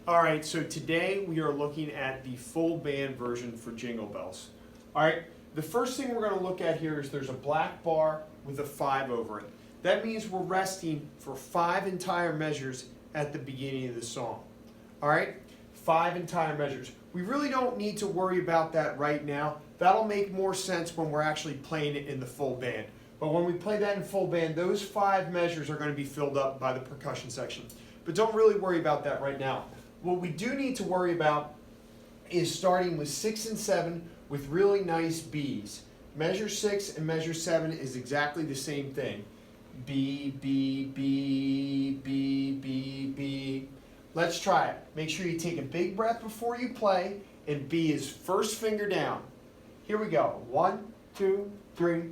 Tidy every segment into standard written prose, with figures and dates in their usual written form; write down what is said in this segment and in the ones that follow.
All right, so today we are looking at the full band version for Jingle Bells. All right, the first thing we're going to look at here is there's a black bar with a 5 over it. That means we're resting for 5 entire measures at the beginning of the song. All right, 5 entire measures. We really don't need to worry about that right now. That'll make more sense when we're actually playing it in the full band. But when we play that in full band, those 5 measures are going to be filled up by the percussion section. But don't really worry about that right now. What we do need to worry about is starting with 6 and 7 with really nice Bs. Measure 6 and measure 7 is exactly the same thing. B, B, B, B, B, B. Let's try it. Make sure you take a big breath before you play, and B is first finger down. Here we go. 1, 2, 3.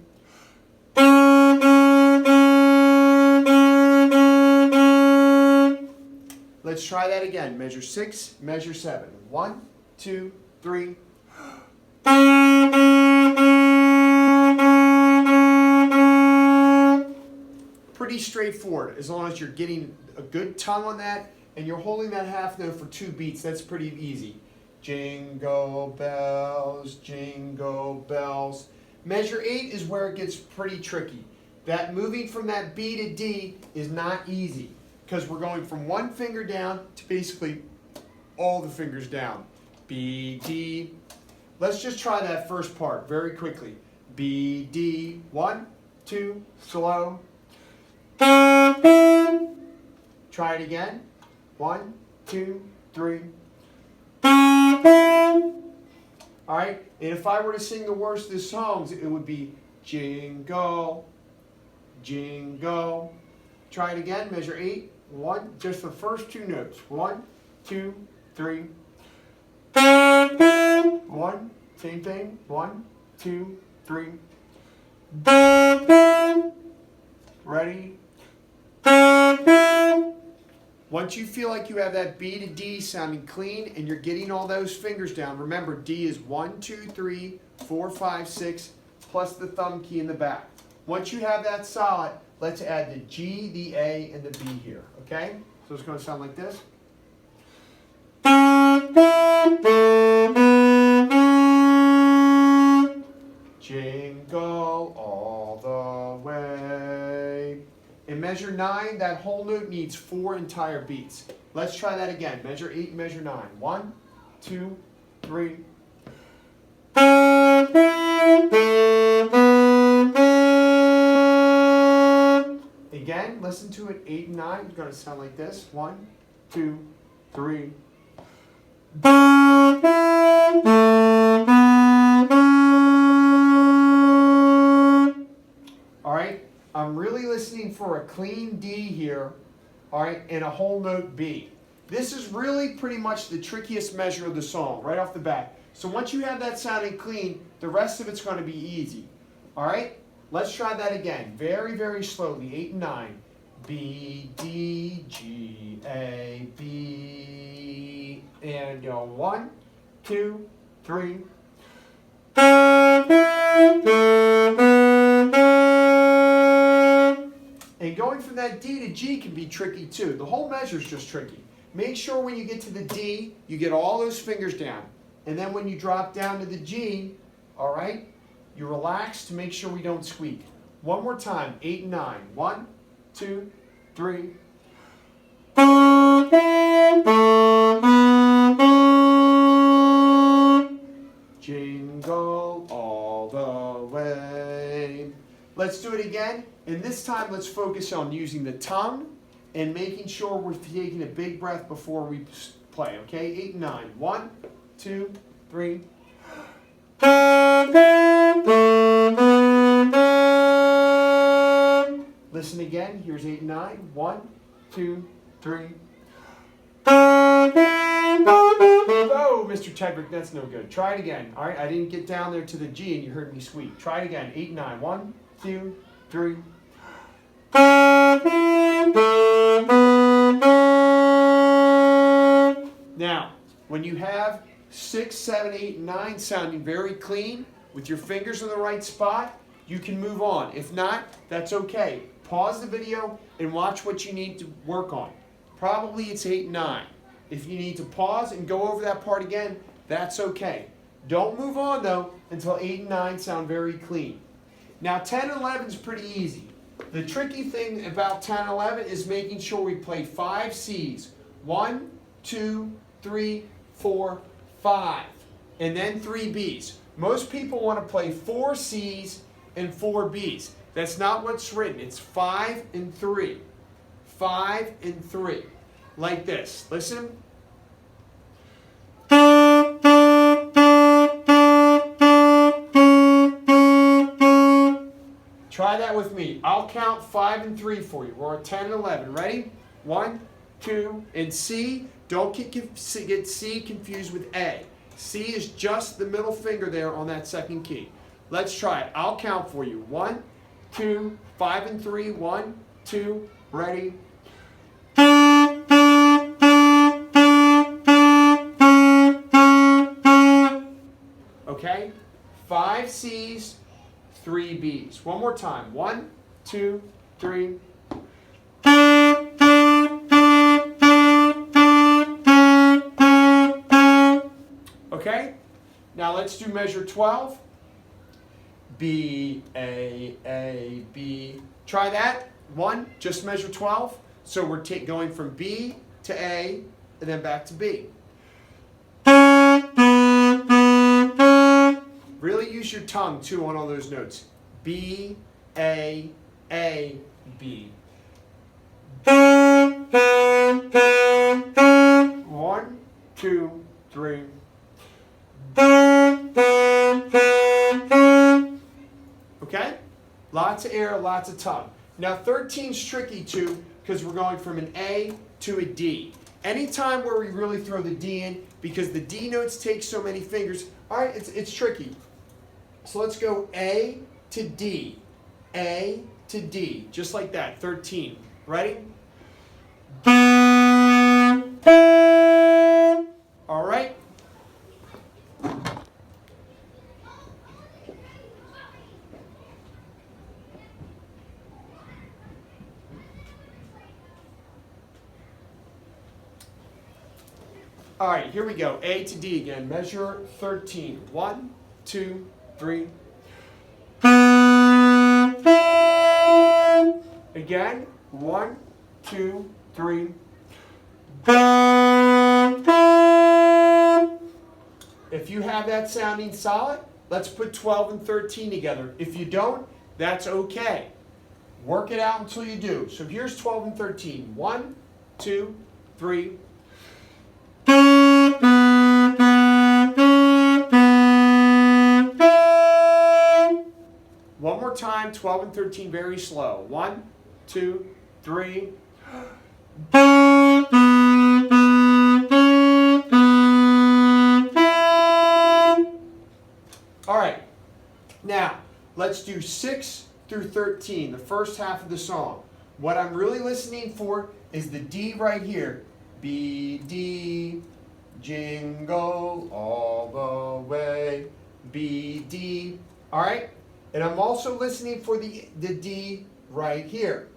Let's try that again. Measure 6, measure 7. 1, 2, 3. Pretty straightforward. As long as you're getting a good tongue on that and you're holding that half note for 2 beats, that's pretty easy. Jingle bells, jingle bells. Measure 8 is where it gets pretty tricky. That moving from that B to D is not easy, because we're going from 1 finger down to basically all the fingers down. B, D. Let's just try that first part very quickly. B, D. 1, 2, slow. Try it again. 1, 2, 3. All right, and if I were to sing the worst of the songs, it would be jingle, jingle. Try it again. Measure 8. 1, just the first 2 notes. 1, 2, 3. 1, same thing. 1, 2, 3. Ready? Once you feel like you have that B to D sounding clean and you're getting all those fingers down, remember D is 1, 2, 3, 4, 5, 6, plus the thumb key in the back. Once you have that solid, let's add the G, the A, and the B here, okay? So it's going to sound like this. Jingle all the way. In measure 9, that whole note needs 4 entire beats. Let's try that again. Measure 8, measure 9. 1, 2, 3. Again, listen to it. 8 and 9 is going to sound like this. 1, 2, 3. All right, I'm really listening for a clean D here, all right, and a whole note B. This is really pretty much the trickiest measure of the song right off the bat. So once you have that sounding clean, the rest of it's going to be easy. All right, let's try that again. Very, very slowly. 8 and 9. B, D, G, A, B, and go 1, 2, 3. And going from that D to G can be tricky too. The whole measure is just tricky. Make sure when you get to the D, you get all those fingers down. And then when you drop down to the G, all right, you relax to make sure we don't squeak. One more time, 8 and 9. 1, 2, 3. Jingle all the way. Let's do it again, and this time let's focus on using the tongue and making sure we're taking a big breath before we play, okay? 8 and 9. 1, 2, 3. Listen again. Here's 8 and 9. 1, 2, 3. Oh, Mr. Tedrick, that's no good. Try it again. All right, I didn't get down there to the G and you heard me squeak. Try it again. 8 and 9. 1, 2, 3. Now, when you have 6, 7, 8, and 9 sounding very clean with your fingers in the right spot, you can move on. If not, that's okay. Pause the video and watch what you need to work on. Probably it's 8 and 9. If you need to pause and go over that part again, that's okay. Don't move on though until 8 and 9 sound very clean. Now 10 and 11 is pretty easy. The tricky thing about 10 and 11 is making sure we play 5 C's. 1, 2, 3, 4, 5. And then 3 B's. Most people want to play 4 C's and 4 B's. That's not what's written. It's 5 and 3. 5 and 3. Like this. Listen. Try that with me. I'll count 5 and 3 for you. We're on 10 and 11. Ready? 1, 2, and C. Don't get C confused with A. C is just the middle finger there on that second key. Let's try it. I'll count for you. 1, 2, 5 and 3. 1, 2, ready? Okay? 5 C's, 3 B's. One more time. 1, 2, 3. Okay? Now let's do measure 12. B, A, B. Try that. 1, just measure 12. So we're going from B to A and then back to B. Really use your tongue too on all those notes. B, A, B. 1, 2, 3. Okay? Lots of air, lots of tongue. Now 13's tricky too because we're going from an A to a D. Anytime where we really throw the D in, because the D notes take so many fingers, all right, it's tricky. So let's go A to D, A to D, just like that, 13. Ready? All right. All right, here we go. A to D again. Measure 13. 1, 2, 3. Again. 1, 2, 3. If you have that sounding solid, let's put 12 and 13 together. If you don't, that's okay. Work it out until you do. So here's 12 and 13. 1, 2, 3. One more time, 12 and 13, very slow. 1, 2, 3. All right, now let's do 6 through 13, the first half of the song. What I'm really listening for is the D right here. B, D, jingle all the way. B, D. All right? And I'm also listening for the D right here.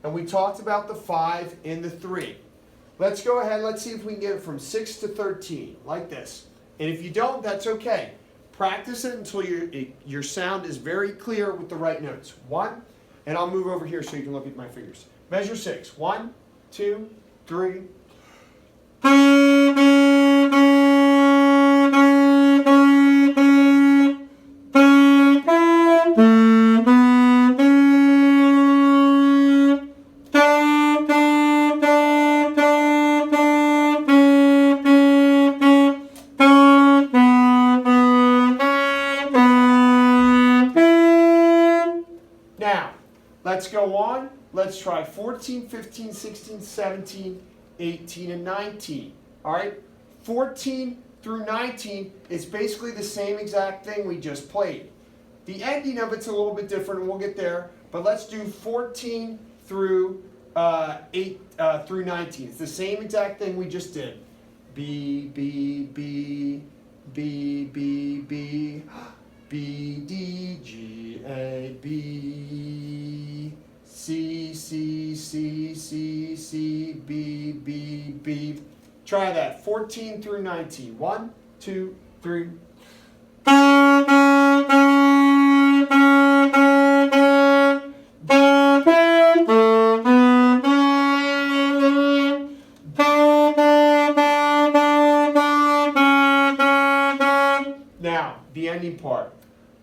And we talked about the 5 and the 3. Let's go ahead, let's see if we can get it from 6 to 13, like this. And if you don't, that's okay. Practice it until your sound is very clear with the right notes. 1, and I'll move over here so you can look at my fingers. Measure 6. 1, 2, 3. Now, let's go on. Let's try 14, 15, 16, 17, 18, and 19. All right? 14 through 19 is basically the same exact thing we just played. The ending of it's a little bit different, and we'll get there. But let's do 14 through 19. It's the same exact thing we just did. B, B, B, B, B, B, B, D, G, A, B, C, C, C, C, C, B, B, B. Try that. 14 through 19. 1, 2, 3. Now, the ending part.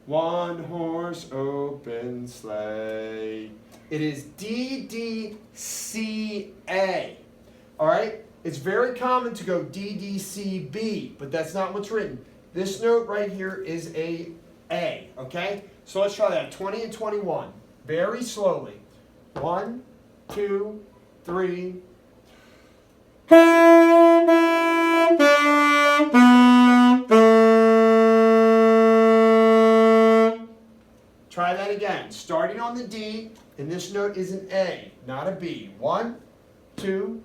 One horse open sleigh. It is D, D, C, A. All right? It's very common to go D, D, C, B, but that's not what's written. This note right here is a A, okay? So let's try that. 20 and 21. Very slowly. 1, 2, 3. Try that again. Starting on the D, and this note is an A, not a B. 1, 2,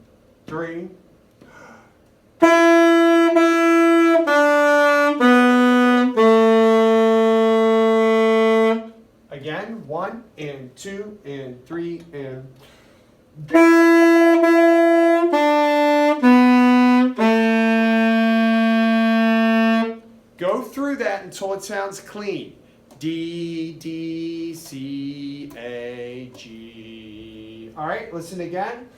3. Again, 1 and 2 and 3 and. Go through that until it sounds clean. D, D, C, A, G. All right, listen again.